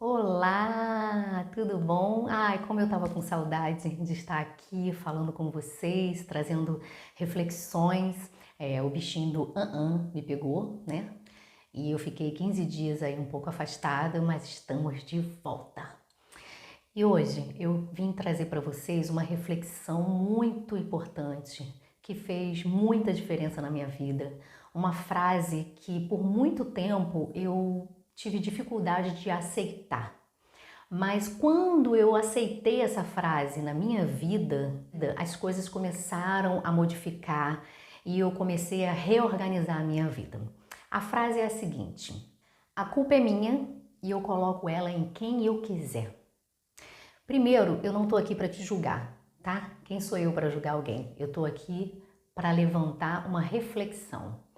Olá, tudo bom? Ai, como eu estava com saudade de estar aqui falando com vocês, trazendo reflexões. O bichinho do me pegou, né? E eu fiquei 15 dias aí um pouco afastada, mas estamos de volta. E hoje eu vim trazer para vocês uma reflexão muito importante que fez muita diferença na minha vida. Uma frase que por muito tempo eu tive dificuldade de aceitar. Mas quando eu aceitei essa frase na minha vida, as coisas começaram a modificar e eu comecei a reorganizar a minha vida. A frase é a seguinte: a culpa é minha e eu coloco ela em quem eu quiser. Primeiro, eu não estou aqui para te julgar, tá? Quem sou eu para julgar alguém? Eu estou aqui para levantar uma reflexão.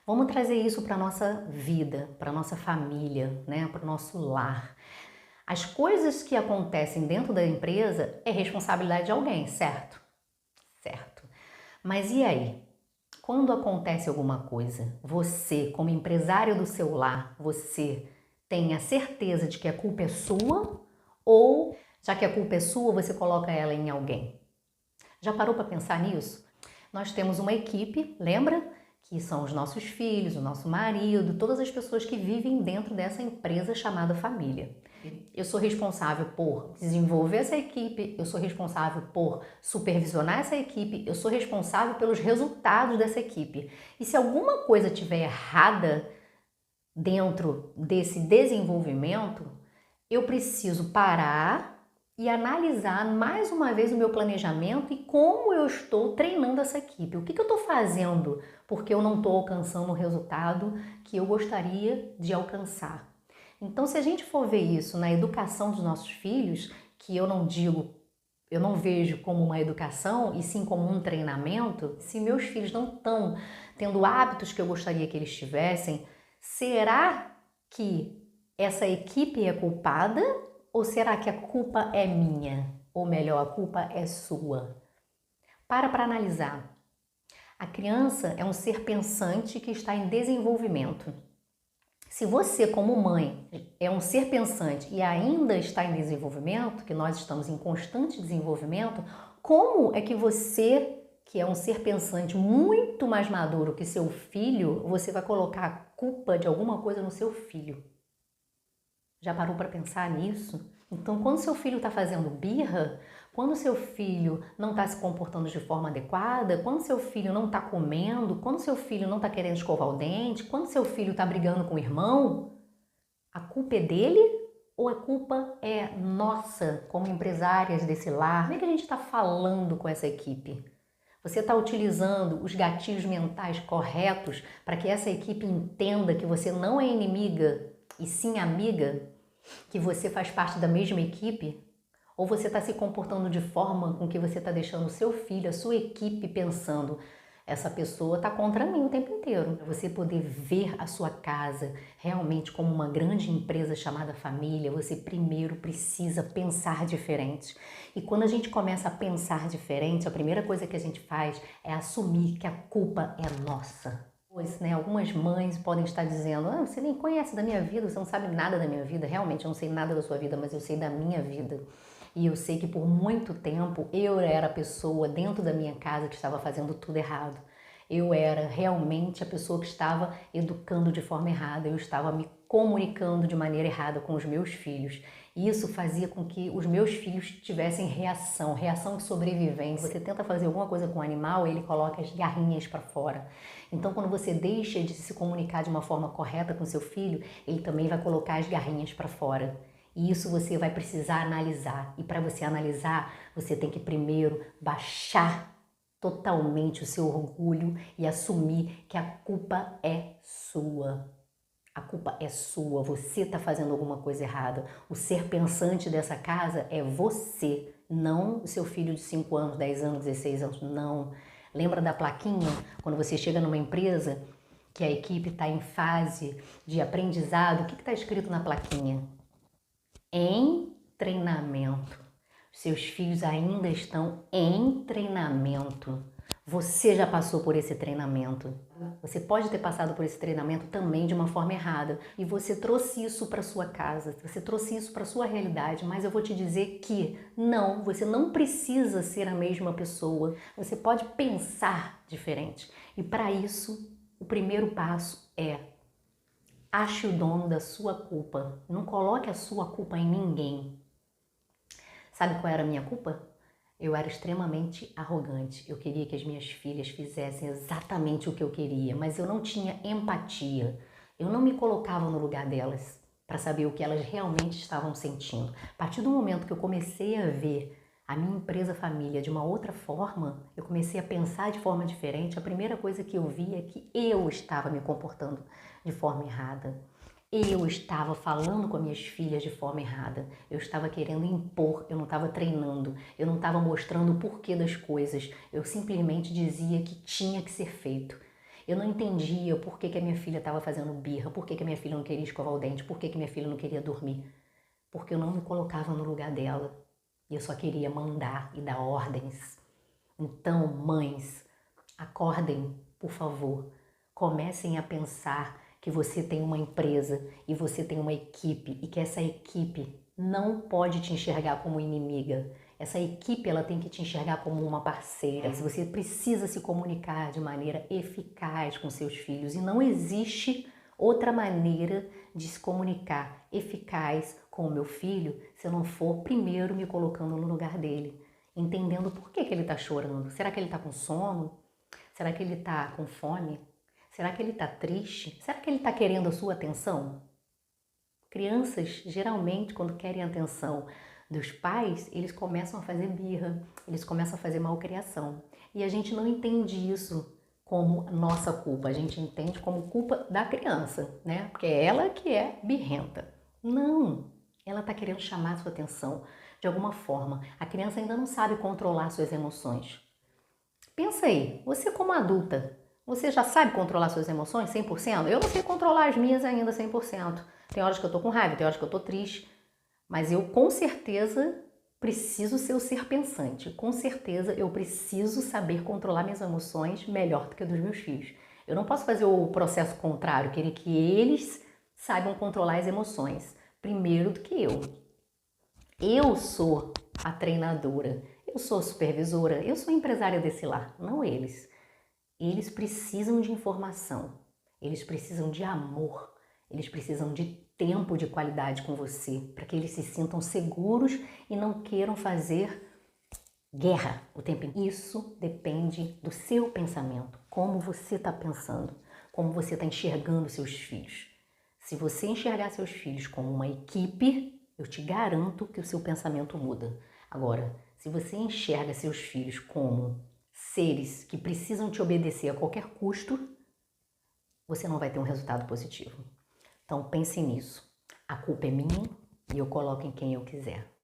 Vamos trazer isso para a nossa vida, para a nossa família, né? Para o nosso lar. As coisas que acontecem dentro da empresa é responsabilidade de alguém, certo? Certo. Mas e aí? Quando acontece alguma coisa, você, como empresário do seu lar, você tem a certeza de que a culpa é sua ou, já que a culpa é sua, você coloca ela em alguém? Já parou para pensar nisso? Nós temos uma equipe, lembra? Que são os nossos filhos, o nosso marido, todas as pessoas que vivem dentro dessa empresa chamada família. Eu sou responsável por desenvolver essa equipe, eu sou responsável por supervisionar essa equipe, eu sou responsável pelos resultados dessa equipe. E se alguma coisa estiver errada dentro desse desenvolvimento, eu preciso parar e analisar mais uma vez o meu planejamento e como eu estou treinando essa equipe. O que eu estou fazendo porque eu não estou alcançando o resultado que eu gostaria de alcançar. Então, se a gente for ver isso na educação dos nossos filhos, que eu não vejo como uma educação e sim como um treinamento, se meus filhos não estão tendo hábitos que eu gostaria que eles tivessem, será que essa equipe é culpada ou será que a culpa é minha? Ou melhor, a culpa é sua? Para analisar. A criança é um ser pensante que está em desenvolvimento. Se você, como mãe, é um ser pensante e ainda está em desenvolvimento, que nós estamos em constante desenvolvimento, como é que você, que é um ser pensante muito mais maduro que seu filho, você vai colocar a culpa de alguma coisa no seu filho? Já parou para pensar nisso? Então, quando seu filho está fazendo birra, quando seu filho não está se comportando de forma adequada, quando seu filho não está comendo, quando seu filho não está querendo escovar o dente, quando seu filho está brigando com o irmão, a culpa é dele ou a culpa é nossa, como empresárias desse lar? Como é que a gente está falando com essa equipe? Você está utilizando os gatilhos mentais corretos para que essa equipe entenda que você não é inimiga e sim amiga? Que você faz parte da mesma equipe? Ou você está se comportando de forma com que você está deixando o seu filho, a sua equipe pensando, essa pessoa está contra mim o tempo inteiro. Para você poder ver a sua casa realmente como uma grande empresa chamada família, você primeiro precisa pensar diferente. E quando a gente começa a pensar diferente, a primeira coisa que a gente faz é assumir que a culpa é nossa. Pois, né, algumas mães podem estar dizendo, você nem conhece da minha vida, você não sabe nada da minha vida. Realmente, eu não sei nada da sua vida, mas eu sei da minha vida. E eu sei que por muito tempo eu era a pessoa dentro da minha casa que estava fazendo tudo errado. Eu era realmente a pessoa que estava educando de forma errada, eu estava me comunicando de maneira errada com os meus filhos. E isso fazia com que os meus filhos tivessem reação de sobrevivência. Você tenta fazer alguma coisa com o animal, ele coloca as garrinhas para fora. Então, quando você deixa de se comunicar de uma forma correta com seu filho, ele também vai colocar as garrinhas para fora. E isso você vai precisar analisar. E para você analisar, você tem que primeiro baixar totalmente o seu orgulho e assumir que a culpa é sua. A culpa é sua, você está fazendo alguma coisa errada. O ser pensante dessa casa é você, não o seu filho de 5 anos, 10 anos, 16 anos, não. Lembra da plaquinha? Quando você chega numa empresa que a equipe está em fase de aprendizado, o que está escrito na plaquinha? Em treinamento. Seus filhos ainda estão em treinamento. Você já passou por esse treinamento. Você pode ter passado por esse treinamento também de uma forma errada. E você trouxe isso para sua casa, você trouxe isso para sua realidade. Mas eu vou te dizer que não, você não precisa ser a mesma pessoa. Você pode pensar diferente. E para isso, o primeiro passo é: ache o dono da sua culpa. Não coloque a sua culpa em ninguém. Sabe qual era a minha culpa? Eu era extremamente arrogante. Eu queria que as minhas filhas fizessem exatamente o que eu queria, mas eu não tinha empatia. Eu não me colocava no lugar delas para saber o que elas realmente estavam sentindo. A partir do momento que eu comecei a ver a minha empresa família de uma outra forma, eu comecei a pensar de forma diferente. A primeira coisa que eu vi é que eu estava me comportando de forma errada. Eu estava falando com as minhas filhas de forma errada, eu estava querendo impor, eu não estava treinando, eu não estava mostrando o porquê das coisas, eu simplesmente dizia que tinha que ser feito. Eu não entendia por que a minha filha estava fazendo birra, por que a minha filha não queria escovar o dente, por que minha filha não queria dormir, porque eu não me colocava no lugar dela e eu só queria mandar e dar ordens. Então, mães, acordem, por favor, comecem a pensar que você tem uma empresa e você tem uma equipe e que essa equipe não pode te enxergar como inimiga. Essa equipe ela tem que te enxergar como uma parceira. Você precisa se comunicar de maneira eficaz com seus filhos e não existe outra maneira de se comunicar eficaz com o meu filho se eu não for primeiro me colocando no lugar dele, entendendo por que ele está chorando. Será que ele está com sono? Será que ele está com fome? Será que ele está triste? Será que ele está querendo a sua atenção? Crianças, geralmente, quando querem a atenção dos pais, eles começam a fazer birra, eles começam a fazer malcriação. E a gente não entende isso como nossa culpa, a gente entende como culpa da criança, né? Porque é ela que é birrenta. Não, ela está querendo chamar a sua atenção de alguma forma. A criança ainda não sabe controlar suas emoções. Pensa aí, você como adulta, você já sabe controlar suas emoções 100%? Eu não sei controlar as minhas ainda 100%. Tem horas que eu tô com raiva, tem horas que eu tô triste, mas eu com certeza preciso ser o ser pensante. Com certeza eu preciso saber controlar minhas emoções melhor do que a dos meus filhos. Eu não posso fazer o processo contrário, querer que eles saibam controlar as emoções primeiro do que eu. Eu sou a treinadora, eu sou a supervisora, eu sou a empresária desse lar, não eles. Eles precisam de informação, eles precisam de amor, eles precisam de tempo de qualidade com você, para que eles se sintam seguros e não queiram fazer guerra o tempo inteiro. Isso depende do seu pensamento, como você está pensando, como você está enxergando seus filhos. Se você enxergar seus filhos como uma equipe, eu te garanto que o seu pensamento muda. Agora, se você enxerga seus filhos como seres que precisam te obedecer a qualquer custo, você não vai ter um resultado positivo. Então pense nisso. A culpa é minha e eu coloco em quem eu quiser.